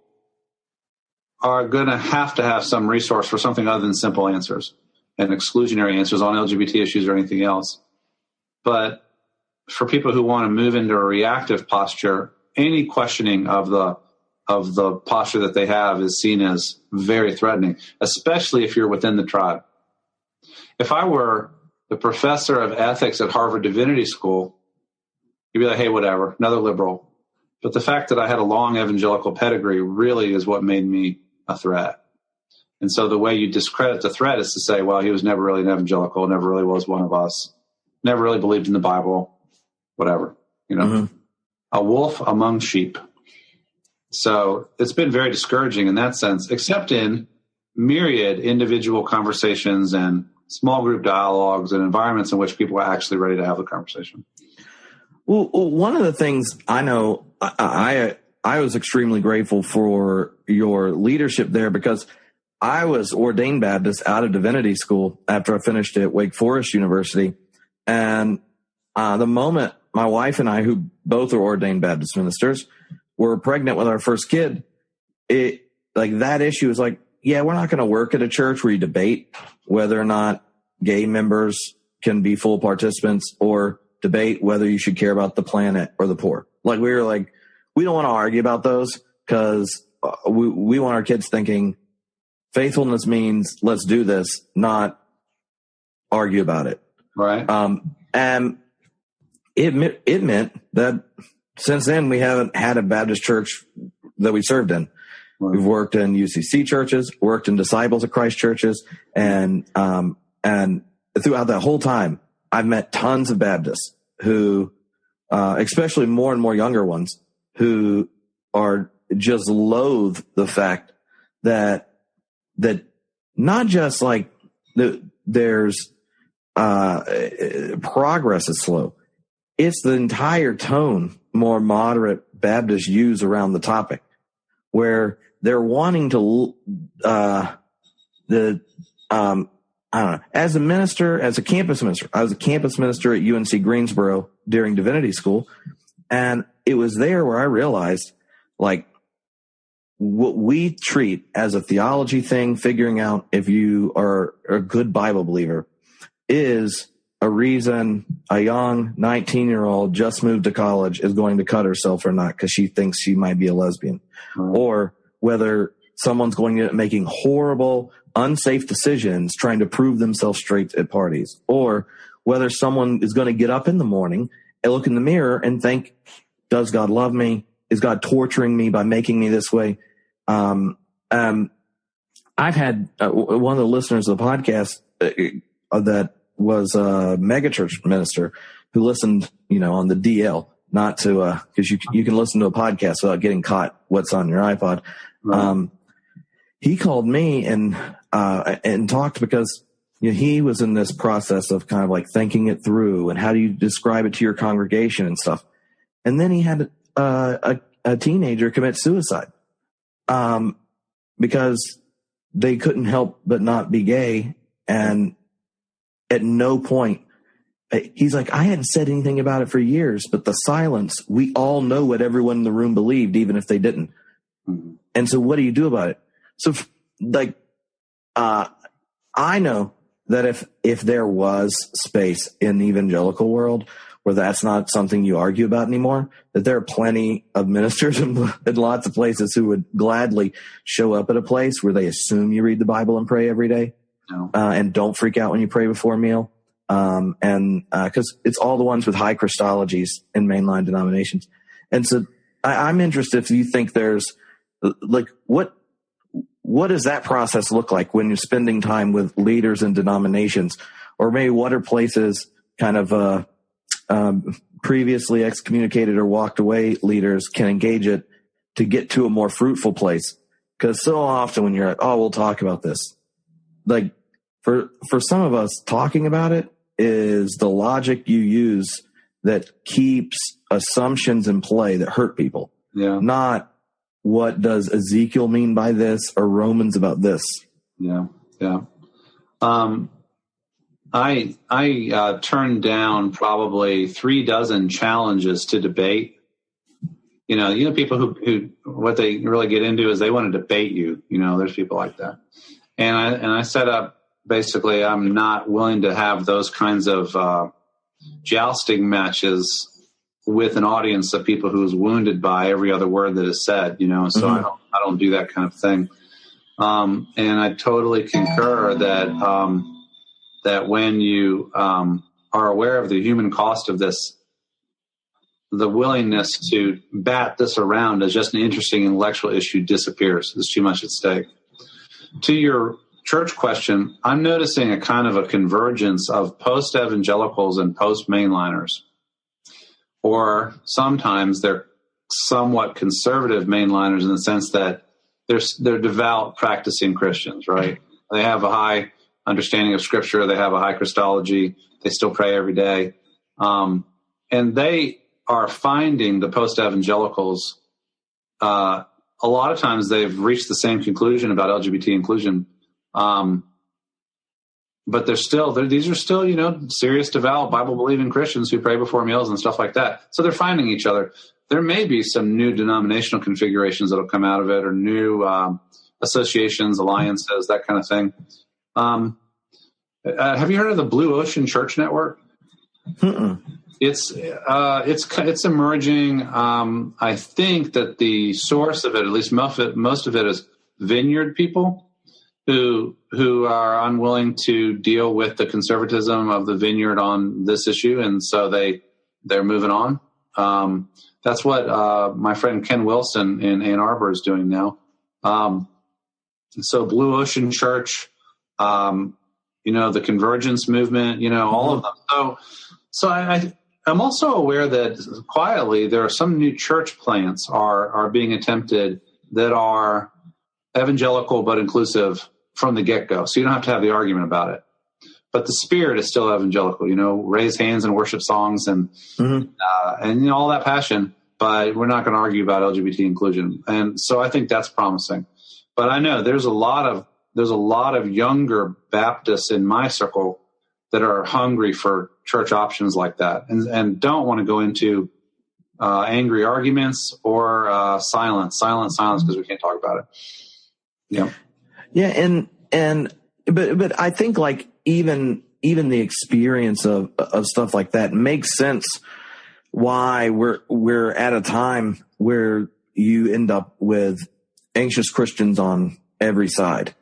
are going to have some resource for something other than simple answers and exclusionary answers on LGBT issues or anything else. But for people who want to move into a reactive posture, any questioning of the posture that they have is seen as very threatening, especially if you're within the tribe. If I were the professor of ethics at Harvard Divinity School, you'd be like, hey, whatever, another liberal. But the fact that I had a long evangelical pedigree really is what made me a threat. And so the way you discredit the threat is to say, well, he was never really an evangelical, never really was one of us, never really believed in the Bible, whatever, a wolf among sheep. So it's been very discouraging in that sense, except in myriad individual conversations and small group dialogues and environments in which people are actually ready to have the conversation. Well, one of the things I know, I was extremely grateful for your leadership there, because I was ordained Baptist out of divinity school after I finished at Wake Forest University. And the moment my wife and I, who both are ordained Baptist ministers, were pregnant with our first kid, that issue is like, yeah, we're not going to work at a church where you debate whether or not gay members can be full participants, or debate whether you should care about the planet or the poor. Like, we were like, we don't want to argue about those because we want our kids thinking faithfulness means let's do this, not argue about it. Right. And it meant that since then we haven't had a Baptist church that we served in. Right. We've worked in UCC churches, worked in Disciples of Christ churches, and throughout that whole time, I've met tons of Baptists who, especially more and more younger ones, who are just loathe the fact that not just like there's progress is slow. It's the entire tone more moderate Baptists use around the topic, where they're wanting to I don't know. As a minister, as a campus minister, I was a campus minister at UNC Greensboro during divinity school, and it was there where I realized, like, what we treat as a theology thing, figuring out if you are a good Bible believer, is a reason a young 19-year-old just moved to college is going to cut herself or not because she thinks she might be a lesbian. Mm-hmm. Or whether someone's going to making horrible, unsafe decisions trying to prove themselves straight at parties. Or whether someone is going to get up in the morning and look in the mirror and think, does God love me? Is God torturing me by making me this way? I've had one of the listeners of the podcast that was a megachurch minister who listened, on the DL, not to, cause you can listen to a podcast without getting caught what's on your iPod. Right. He called me and talked because, he was in this process of kind of like thinking it through and how do you describe it to your congregation and stuff. And then he had a teenager commit suicide, because they couldn't help but not be gay. And at no point, he's like, I hadn't said anything about it for years, but the silence, we all know what everyone in the room believed, even if they didn't. Mm-hmm. And so what do you do about it? So I know that if there was space in the evangelical world where that's not something you argue about anymore, that there are plenty of ministers in lots of places who would gladly show up at a place where they assume you read the Bible and pray every day. No. And don't freak out when you pray before a meal. Cause it's all the ones with high Christologies in mainline denominations. And so I'm interested if you think there's like, what does that process look like when you're spending time with leaders in denominations, or maybe what are places kind of, previously excommunicated or walked away leaders can engage it to get to a more fruitful place? Cause so often when you're like, oh, we'll talk about this, like for some of us, talking about it is the logic you use that keeps assumptions in play that hurt people. Yeah. Not what does Ezekiel mean by this or Romans about this. Yeah. Yeah. I turned down probably 36 challenges to debate. People who what they really get into is they want to debate you. There's people like that. And I set up, basically, I'm not willing to have those kinds of jousting matches with an audience of people who's wounded by every other word that is said, so mm-hmm. I don't do that kind of thing. And I totally concur that when you are aware of the human cost of this, the willingness to bat this around as just an interesting intellectual issue disappears. There's too much at stake. To your church question, I'm noticing a kind of a convergence of post-evangelicals and post-mainliners. Or sometimes they're somewhat conservative mainliners in the sense that they're devout practicing Christians, right? They have a high understanding of Scripture. They have a high Christology. They still pray every day. And they are finding the post-evangelicals, a lot of times they've reached the same conclusion about LGBT inclusion. But these are still, serious, devout, Bible-believing Christians who pray before meals and stuff like that. So they're finding each other. There may be some new denominational configurations that will come out of it, or new associations, alliances, that kind of thing. Have you heard of the Blue Ocean Church Network? Mm-mm. It's emerging. I think that the source of it, at least most of it, is vineyard people who are unwilling to deal with the conservatism of the vineyard on this issue, and so they're moving on. That's what my friend Ken Wilson in Ann Arbor is doing now. So Blue Ocean Church, the Convergence movement, all of them. So I'm also aware that quietly there are some new church plants are being attempted that are evangelical but inclusive from the get-go. So you don't have to have the argument about it. But the spirit is still evangelical, raise hands and worship songs and all that passion, but we're not going to argue about LGBT inclusion. And so I think that's promising. But I know there's a lot of younger Baptists in my circle that are hungry for church options like that and don't want to go into angry arguments or silence because we can't talk about it. Yeah. Yeah. But I think like even the experience of stuff like that makes sense why we're at a time where you end up with anxious Christians on every side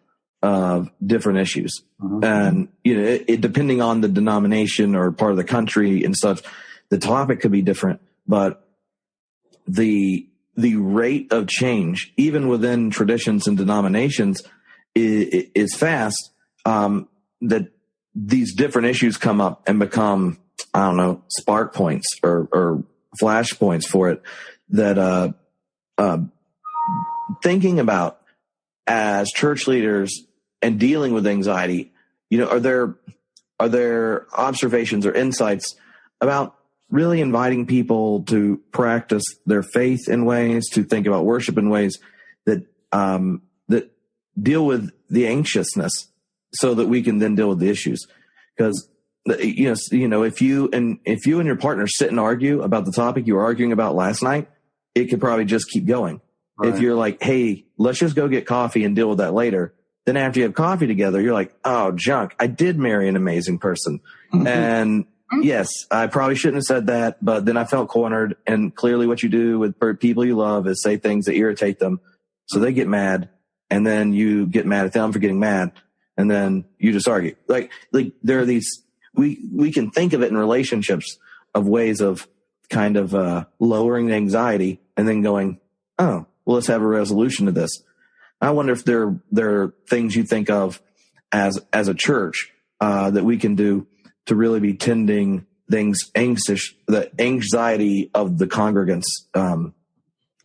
of different issues. And, it depending on the denomination or part of the country and such, the topic could be different, but the rate of change, even within traditions and denominations, is fast, that these different issues come up and become, I don't know, spark points or flash points for it that, thinking about as church leaders and dealing with anxiety, are there observations or insights about really inviting people to practice their faith in ways, to think about worship in ways that deal with the anxiousness so that we can then deal with the issues? Because, if you and your partner sit and argue about the topic you were arguing about last night, it could probably just keep going. Right. If you're like, hey, let's just go get coffee and deal with that later. Then after you have coffee together, you're like, oh, junk. I did marry an amazing person. And yes, I probably shouldn't have said that, but then I felt cornered. And clearly what you do with people you love is say things that irritate them. So they get mad. And then you get mad at them for getting mad. And then you just argue. Like there are these, we can think of it in relationships of ways of kind of lowering the anxiety and then going, oh, well, let's have a resolution to this. I wonder if there are things you think of as a church that we can do to really be tending the anxiety of the congregants,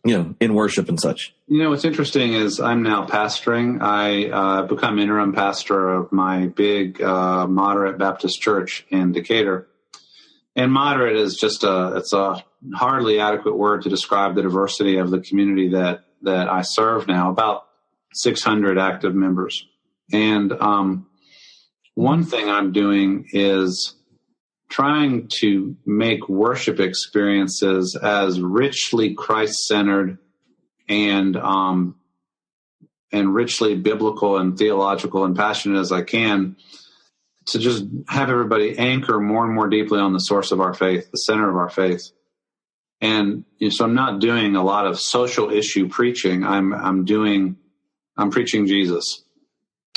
in worship and such. What's interesting is I'm now pastoring. I become interim pastor of my big moderate Baptist church in Decatur. And moderate is just it's a hardly adequate word to describe the diversity of the community that I serve now, about 600 active members. And one thing I'm doing is trying to make worship experiences as richly Christ-centered and richly biblical and theological and passionate as I can, to just have everybody anchor more and more deeply on the source of our faith, the center of our faith. And so I'm not doing a lot of social issue preaching. I'm preaching Jesus.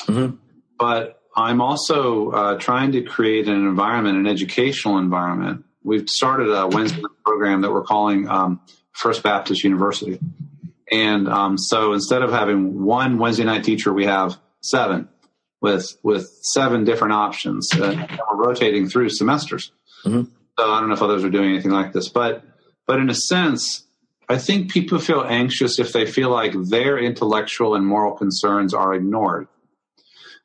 Mm-hmm. But I'm also trying to create an environment, an educational environment. We've started a Wednesday program that we're calling First Baptist University. And so instead of having one Wednesday night teacher, we have 7 with 7 different options. And we're rotating through semesters. Mm-hmm. So I don't know if others are doing anything like this. But in a sense, I think people feel anxious if they feel like their intellectual and moral concerns are ignored.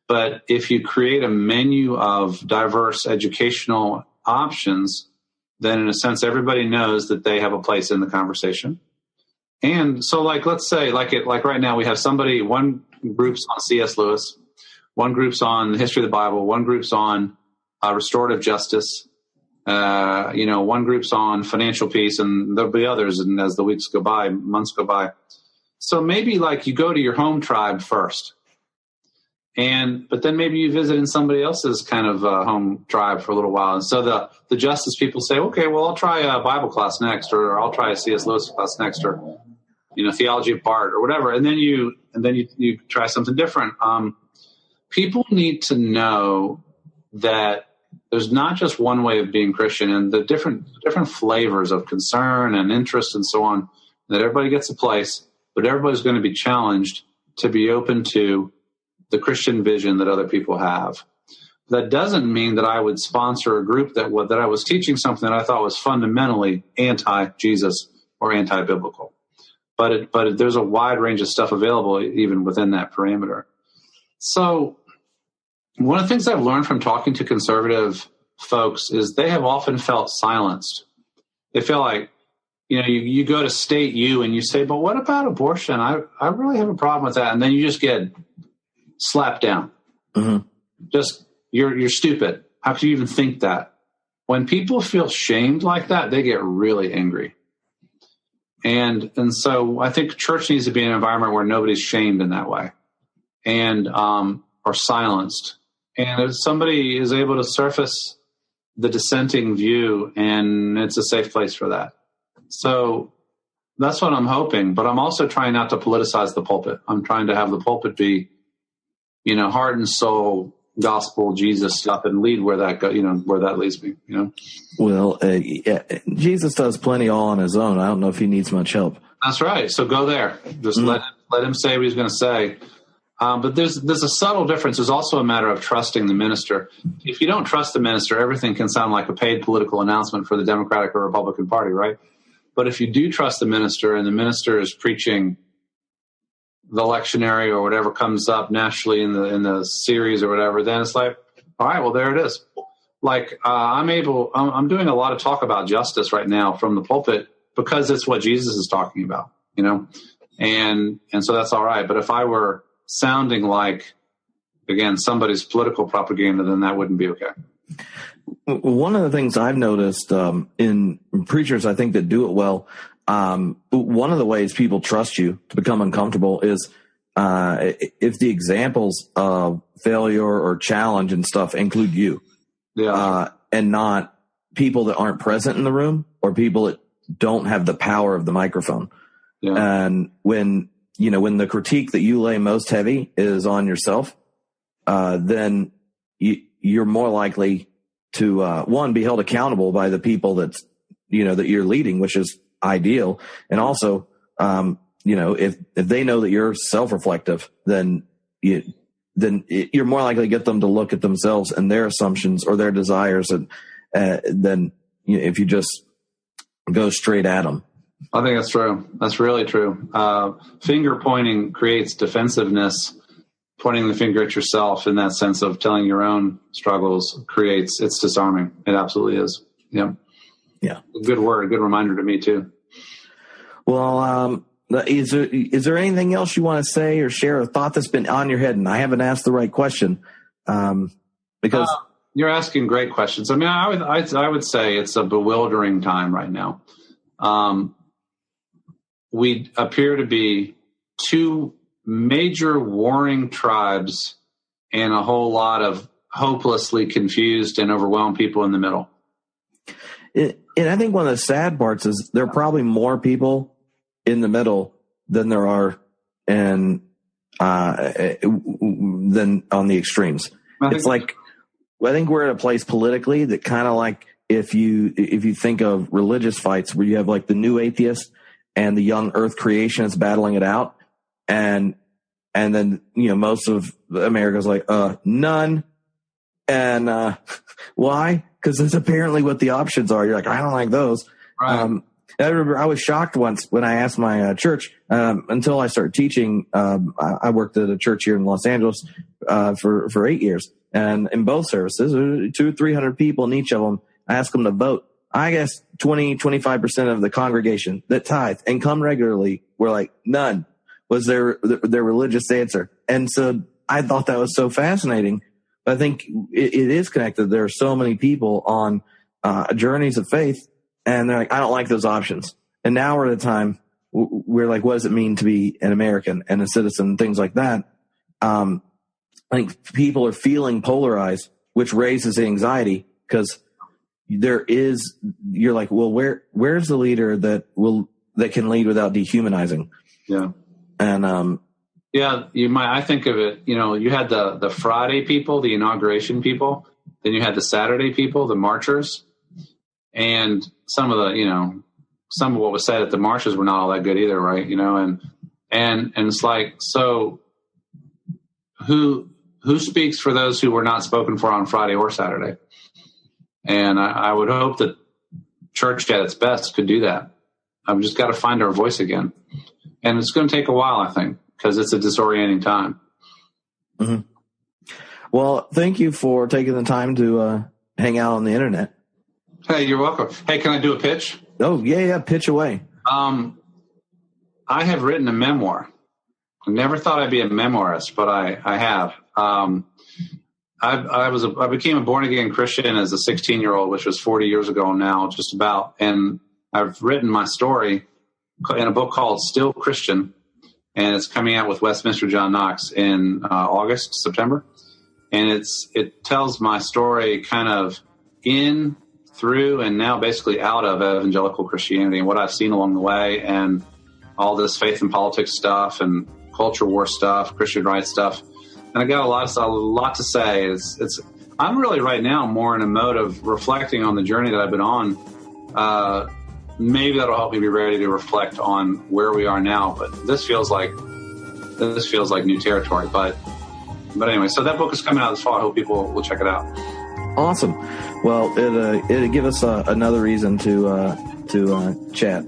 But if you create a menu of diverse educational options, then in a sense, everybody knows that they have a place in the conversation. And so let's say right now we have one group's on C.S. Lewis, one group's on the history of the Bible, one group's on restorative justice, one group's on financial peace, and there'll be others. And as the weeks go by, months go by. So maybe you go to your home tribe first But then maybe you visit in somebody else's kind of home tribe for a little while. And so the justice people say, okay, well, I'll try a Bible class next, or I'll try a C.S. Lewis class next, or, theology of part or whatever. And then you try something different. People need to know that there's not just one way of being Christian, and the different flavors of concern and interest and so on, that everybody gets a place, but everybody's going to be challenged to be open to the Christian vision that other people have. That doesn't mean that I would sponsor a group that I was teaching something that I thought was fundamentally anti-Jesus or anti-biblical. But there's a wide range of stuff available even within that parameter. So one of the things I've learned from talking to conservative folks is they have often felt silenced. They feel like, you go to state U and you say, but what about abortion? I really have a problem with that. And then you just get slapped down. Mm-hmm. Just, you're stupid. How could you even think that? When people feel shamed like that, they get really angry. And so I think church needs to be an environment where nobody's shamed in that way and or silenced. And if somebody is able to surface the dissenting view, and it's a safe place for that. So that's what I'm hoping. But I'm also trying not to politicize the pulpit. I'm trying to have the pulpit be, heart and soul, gospel, Jesus stuff, and lead where that where that leads me. Well, Jesus does plenty all on his own. I don't know if he needs much help. That's right. So go there. Just let him say what he's going to say. But there's a subtle difference. There's also a matter of trusting the minister. If you don't trust the minister, everything can sound like a paid political announcement for the Democratic or Republican Party, right? But if you do trust the minister, and the minister is preaching the lectionary or whatever comes up nationally in the series or whatever, then it's like, all right, well, there it is. Like I'm doing a lot of talk about justice right now from the pulpit because it's what Jesus is talking about, and so that's all right. But if I were sounding like, again, somebody's political propaganda, then that wouldn't be okay. One of the things I've noticed in preachers, I think, that do it well, one of the ways people trust you to become uncomfortable is if the examples of failure or challenge and stuff include you, and not people that aren't present in the room or people that don't have the power of the microphone. Yeah. And when the critique that you lay most heavy is on yourself, then you're more likely to, one, be held accountable by the people that you're leading, which is ideal. And also, if they know that you're self-reflective, then you're more likely to get them to look at themselves and their assumptions or their desires, and than if you just go straight at them. I think that's true. That's really true. Finger pointing creates defensiveness. Pointing the finger at yourself in that sense of telling your own struggles it's disarming. It absolutely is. Yeah. Yeah. Good word. Good reminder to me too. Well, is there anything else you want to say or share, a thought that's been on your head? And I haven't asked the right question, because you're asking great questions. I mean, I would say it's a bewildering time right now. We appear to be two major warring tribes and a whole lot of hopelessly confused and overwhelmed people in the middle. And I think one of the sad parts is there are probably more people in the middle than there are than on the extremes. It's like, I think we're at a place politically that kind of like if you think of religious fights where you have like the new atheist and the young earth creationists battling it out. And then, most of America's like, none. And, why? Because that's apparently what the options are. You're like, I don't like those. Right. I remember I was shocked once when I asked my church, until I started teaching. I worked at a church here in Los Angeles, for 8 years. And in both services, 200-300 people in each of them. I asked them to vote. I guess 20-25% of the congregation that tithe and come regularly were like, none was their religious answer. And so I thought that was so fascinating. But I think it is connected. There are so many people on journeys of faith, and they're like, I don't like those options. And now we're at a time we're like, what does it mean to be an American and a citizen, things like that. I think people are feeling polarized, which raises anxiety because you're like, well, where's the leader that can lead without dehumanizing? Yeah. And, I think of it, you had the Friday people, the inauguration people, then you had the Saturday people, the marchers, and some of what was said at the marches were not all that good either. Right. And it's like, so who speaks for those who were not spoken for on Friday or Saturday? And I would hope that church at its best could do that. I've just got to find our voice again. And it's going to take a while, I think, because it's a disorienting time. Mm-hmm. Well, thank you for taking the time to hang out on the internet. Hey, you're welcome. Hey, can I do a pitch? Oh, yeah, pitch away. I have written a memoir. I never thought I'd be a memoirist, but I have. I became a born-again Christian as a 16-year-old, which was 40 years ago now, just about. And I've written my story in a book called Still Christian, and it's coming out with Westminster John Knox in September. And it tells my story kind of in, through, and now basically out of evangelical Christianity and what I've seen along the way, and all this faith and politics stuff and culture war stuff, Christian rights stuff. And I got a lot to say. I'm really right now more in a mode of reflecting on the journey that I've been on. Maybe that'll help me be ready to reflect on where we are now. But this feels like new territory. But anyway, so that book is coming out this fall. I hope people will check it out. Awesome. Well, it'll give us another reason to chat.